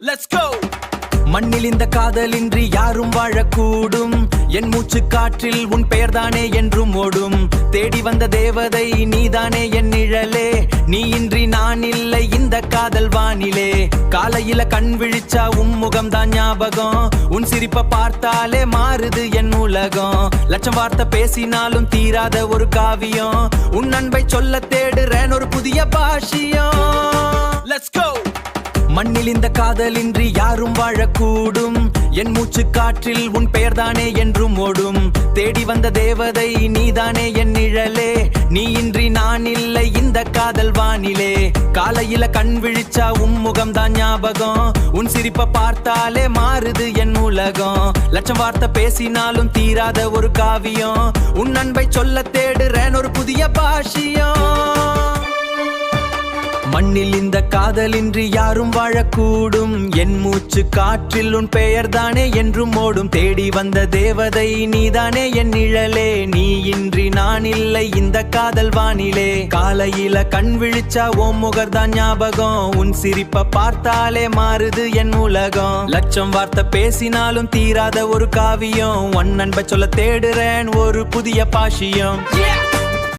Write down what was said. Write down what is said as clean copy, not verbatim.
Let's go! மண்ணில் இந்த காதலின்றி யாரும் வாழக்கூடும். என் மூச்சு காற்றில் உன் பெயர்தானே என்றும் ஓடும். தேடி வந்த தேவதை நீதானே என் நிழலே. நீ இன்றி நான் இல்லை இந்த காதல் வானிலே. காலையில கண் விழிச்சா உன் முகம் தான் ஞாபகம். உன் சிரிப்பை பார்த்தாலே மாறுது என் உலகம். லட்சம் வார்த்தை பேசினாலும் தீராத ஒரு காவியம். உன் அன்பை சொல்ல தேடுறேன் ஒரு புதிய பாஷியம். Let's go! மண்ணில் இந்த காதலின்றி யாரும் வாழக்கூடும். என் மூச்சு காற்றில் உன் பெயர்தானே என்றும் ஓடும். தேடி வந்த தேவதை நீதானே என் நிழலே. நீ இன்றி நான் இல்லை இந்த காதல் வானிலே. காலையில கண் விழிச்சா உன் முகம் தான் ஞாபகம். உன் சிரிப்பை பார்த்தாலே மாறுது என் உலகம். லட்சம் வார்த்தை பேசினாலும் தீராத ஒரு காவியம். உன் அன்பை சொல்ல தேடுறேன் ஒரு புதிய பாஷியம். மண்ணில் இந்த காதலின்றி யாரும் வாழக்கூடும். என் மூச்சு காற்றில் உன் பெயர்தானே என்றும் ஓடும். தேடி வந்த தேவதை நீதானே என் நிழலே. நீ இன்றி நான் இல்லை இந்த காதல் வானிலே. காலையில கண் விழிச்சா ஓம் முகர்தான் ஞாபகம். உன் சிரிப்பை பார்த்தாலே மாறுது என் உலகம். லட்சம் வார்த்தை பேசினாலும் தீராத ஒரு காவியம். உன் அன்பை சொல்ல தேடுறேன் ஒரு புதிய பாஷியம்.